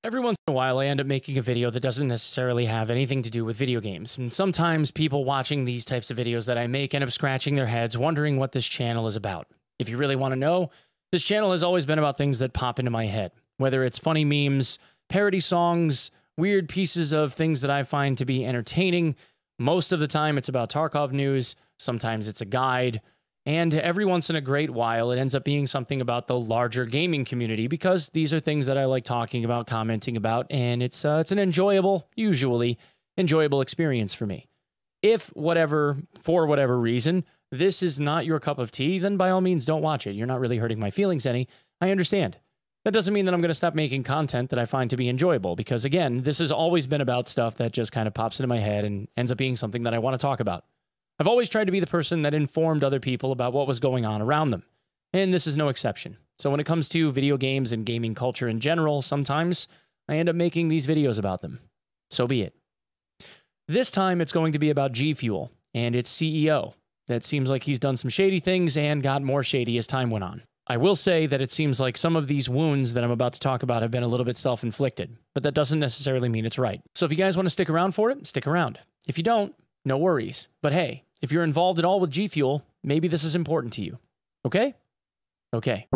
Every once in a while, I end up making a video that doesn't necessarily have anything to do with video games. And sometimes people watching these types of videos that I make end up scratching their heads, wondering what this channel is about. If you really want to know, this channel has always been about things that pop into my head. Whether it's funny memes, parody songs, weird pieces of things that I find to be entertaining. Most of the time, it's about Tarkov news. Sometimes it's a guide. And every once in a great while, it ends up being something about the larger gaming community because these are things that I like talking about, commenting about, and it's an enjoyable, usually enjoyable experience for me. If for whatever reason, this is not your cup of tea, then by all means don't watch it. You're not really hurting my feelings any. I understand. That doesn't mean that I'm going to stop making content that I find to be enjoyable because, again, this has always been about stuff that just kind of pops into my head and ends up being something that I want to talk about. I've always tried to be the person that informed other people about what was going on around them, and this is no exception. So when it comes to video games and gaming culture in general, sometimes I end up making these videos about them. So be it. This time it's going to be about Gfuel and its CEO. That seems like he's done some shady things and got more shady as time went on. I will say that it seems like some of these wounds that I'm about to talk about have been a little bit self-inflicted, but that doesn't necessarily mean it's right. So if you guys want to stick around for it, stick around. If you don't, no worries. But hey, if you're involved at all with Gfuel, maybe this is important to you. Okay? Okay.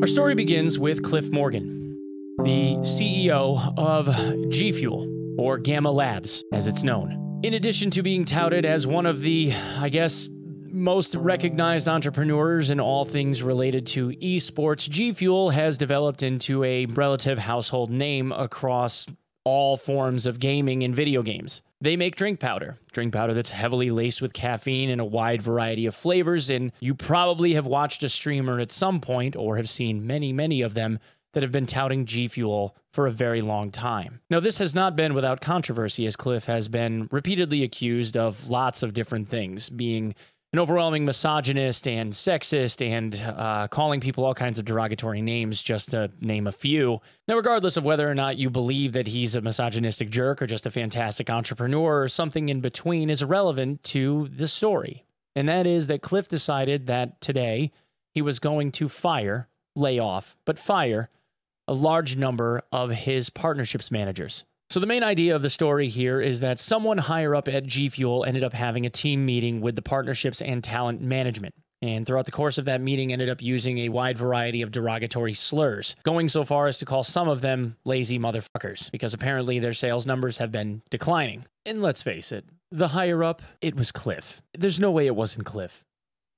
Our story begins with Cliff Morgan, the CEO of Gfuel, or Gamma Labs, as it's known. In addition to being touted as one of the, I guess, most recognized entrepreneurs in all things related to esports, Gfuel has developed into a relative household name across all forms of gaming and video games. They make drink powder that's heavily laced with caffeine in a wide variety of flavors, and you probably have watched a streamer at some point or have seen many of them that have been touting Gfuel for a very long time. Now, this has not been without controversy, as Cliff has been repeatedly accused of lots of different things, being an overwhelming misogynist and sexist and calling people all kinds of derogatory names, just to name a few. Now, regardless of whether or not you believe that he's a misogynistic jerk or just a fantastic entrepreneur or something in between is irrelevant to the story. And that is that Cliff decided that today he was going to fire a large number of his partnerships managers. So the main idea of the story here is that someone higher up at Gfuel ended up having a team meeting with the partnerships and talent management. And throughout the course of that meeting ended up using a wide variety of derogatory slurs, going so far as to call some of them lazy motherfuckers, because apparently their sales numbers have been declining. And let's face it, the higher up, it was Cliff. There's no way it wasn't Cliff.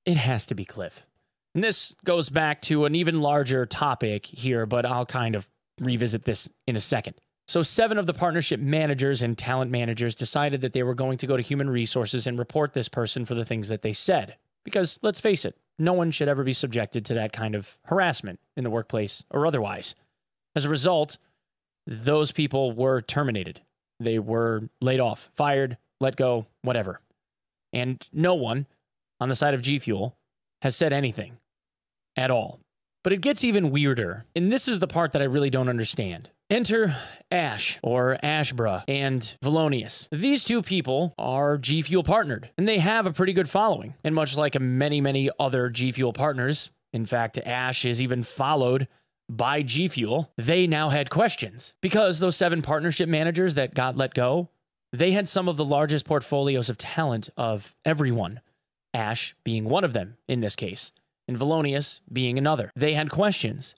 It has to be Cliff. And this goes back to an even larger topic here, but I'll kind of revisit this in a second. So 7 of the partnership managers and talent managers decided that they were going to go to human resources and report this person for the things that they said. Because let's face it, no one should ever be subjected to that kind of harassment in the workplace or otherwise. As a result, those people were terminated. They were laid off, fired, let go, whatever. And no one on the side of Gfuel has said anything at all. But it gets even weirder, and this is the part that I really don't understand. Enter Ash, or Ashbra, and Valonius. These two people are Gfuel partnered, and they have a pretty good following. And much like many other Gfuel partners, in fact, Ash is even followed by Gfuel, they now had questions. Because those 7 partnership managers that got let go, they had some of the largest portfolios of talent of everyone. Ash being one of them, in this case, and Valonius being another. They had questions.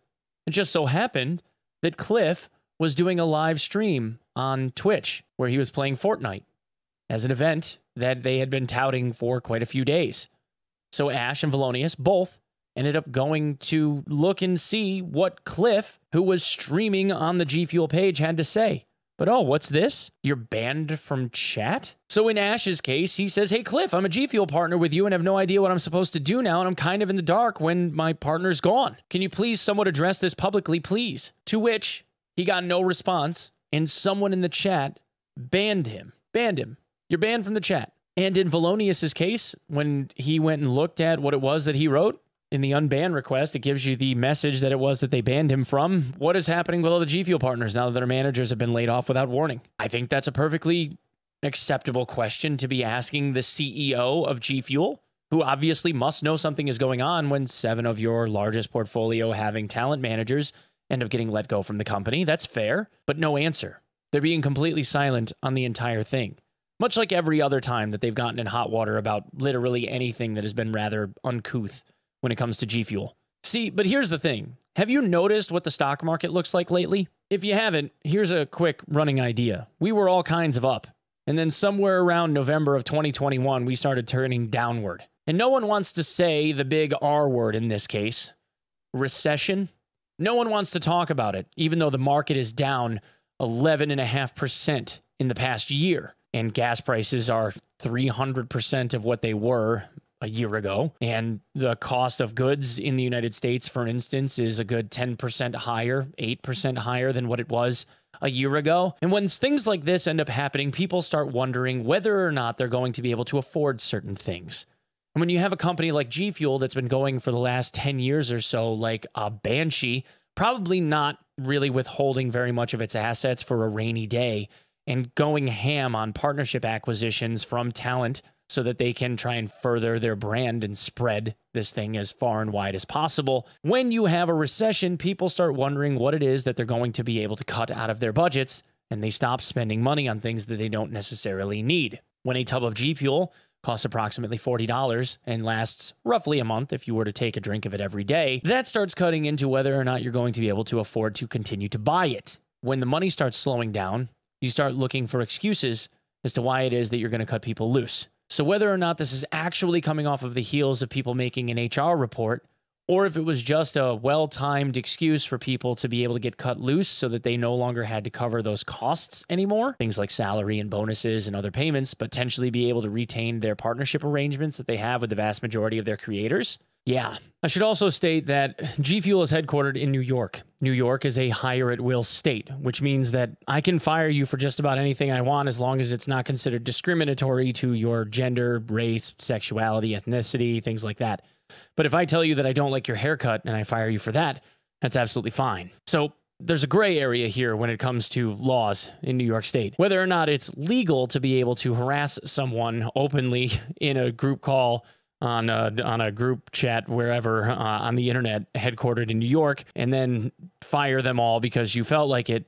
It just so happened that Cliff was doing a live stream on Twitch where he was playing Fortnite as an event that they had been touting for quite a few days. So Ash and Valonius both ended up going to look and see what Cliff, who was streaming on the Gfuel page, had to say. But oh, what's this? You're banned from chat? So in Ash's case, he says, hey Cliff, I'm a Gfuel partner with you and have no idea what I'm supposed to do now, and I'm kind of in the dark when my partner's gone. Can you please somewhat address this publicly, please? To which he got no response, and someone in the chat banned him. Banned him. You're banned from the chat. And in Valonius's case, when he went and looked at what it was that he wrote, in the unban request, it gives you the message that it was that they banned him from. What is happening with all the Gfuel partners now that their managers have been laid off without warning? I think that's a perfectly acceptable question to be asking the CEO of Gfuel. who obviously must know something is going on when 7 of your largest portfolio having talent managers end up getting let go from the company. That's fair, but no answer. They're being completely silent on the entire thing, much like every other time that they've gotten in hot water about literally anything that has been rather uncouth when it comes to G Fuel. See, but here's the thing. Have you noticed what the stock market looks like lately? If you haven't, here's a quick running idea. We were all kinds of up, and then somewhere around November of 2021, we started turning downward. And no one wants to say the big R word in this case, recession. No one wants to talk about it, even though the market is down 11.5% in the past year. And gas prices are 300% of what they were a year ago. And the cost of goods in the United States, for instance, is a good 10% higher, 8% higher than what it was a year ago. And when things like this end up happening, people start wondering whether or not they're going to be able to afford certain things. And when you have a company like G Fuel that's been going for the last 10 years or so, like a banshee, probably not really withholding very much of its assets for a rainy day and going ham on partnership acquisitions from talent so that they can try and further their brand and spread this thing as far and wide as possible. When you have a recession, people start wondering what it is that they're going to be able to cut out of their budgets, and they stop spending money on things that they don't necessarily need. When a tub of G Fuel costs approximately $40 and lasts roughly a month if you were to take a drink of it every day, that starts cutting into whether or not you're going to be able to afford to continue to buy it. When the money starts slowing down, you start looking for excuses as to why it is that you're going to cut people loose. So whether or not this is actually coming off of the heels of people making an HR report, or if it was just a well-timed excuse for people to be able to get cut loose so that they no longer had to cover those costs anymore, things like salary and bonuses and other payments, potentially be able to retain their partnership arrangements that they have with the vast majority of their creators. Yeah. I should also state that G Fuel is headquartered in New York. New York is a hire-at-will state, which means that I can fire you for just about anything I want as long as it's not considered discriminatory to your gender, race, sexuality, ethnicity, things like that. But if I tell you that I don't like your haircut and I fire you for that, that's absolutely fine. So there's a gray area here when it comes to laws in New York State. Whether or not it's legal to be able to harass someone openly in a group call, on a group chat, wherever on the internet, headquartered in New York, and then fire them all because you felt like it.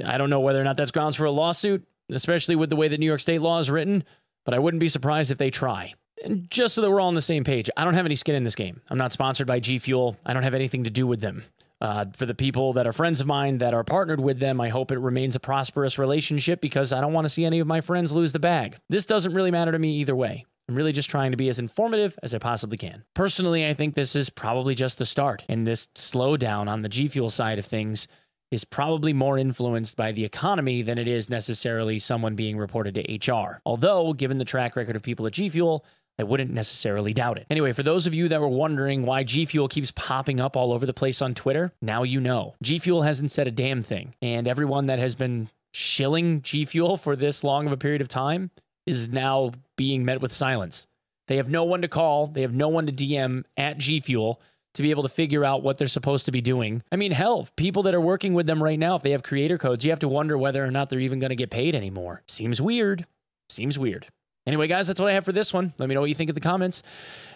I don't know whether or not that's grounds for a lawsuit, especially with the way that New York State law is written, but I wouldn't be surprised if they try. And just so that we're all on the same page, I don't have any skin in this game. I'm not sponsored by G Fuel. I don't have anything to do with them. For the people that are friends of mine that are partnered with them, I hope it remains a prosperous relationship because I don't want to see any of my friends lose the bag. This doesn't really matter to me either way. I'm really just trying to be as informative as I possibly can. Personally, I think this is probably just the start, and this slowdown on the G Fuel side of things is probably more influenced by the economy than it is necessarily someone being reported to HR. Although, given the track record of people at G Fuel, I wouldn't necessarily doubt it. Anyway, for those of you that were wondering why G Fuel keeps popping up all over the place on Twitter, now you know. G Fuel hasn't said a damn thing, and everyone that has been shilling G Fuel for this long of a period of time is now being met with silence. They have no one to call. They have no one to DM at G Fuel to be able to figure out what they're supposed to be doing. I mean, hell, people that are working with them right now, if they have creator codes, you have to wonder whether or not they're even going to get paid anymore. Seems weird. Seems weird. Anyway, guys, that's what I have for this one. Let me know what you think in the comments.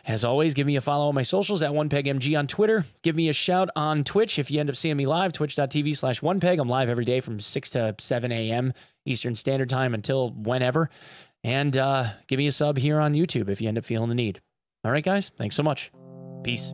As always, give me a follow on my socials at OnePegMG on Twitter. Give me a shout on Twitch if you end up seeing me live, twitch.tv/OnePeg. I'm live every day from 6 to 7 a.m. Eastern Standard Time until whenever. And give me a sub here on YouTube if you end up feeling the need. All right, guys, thanks so much. Peace.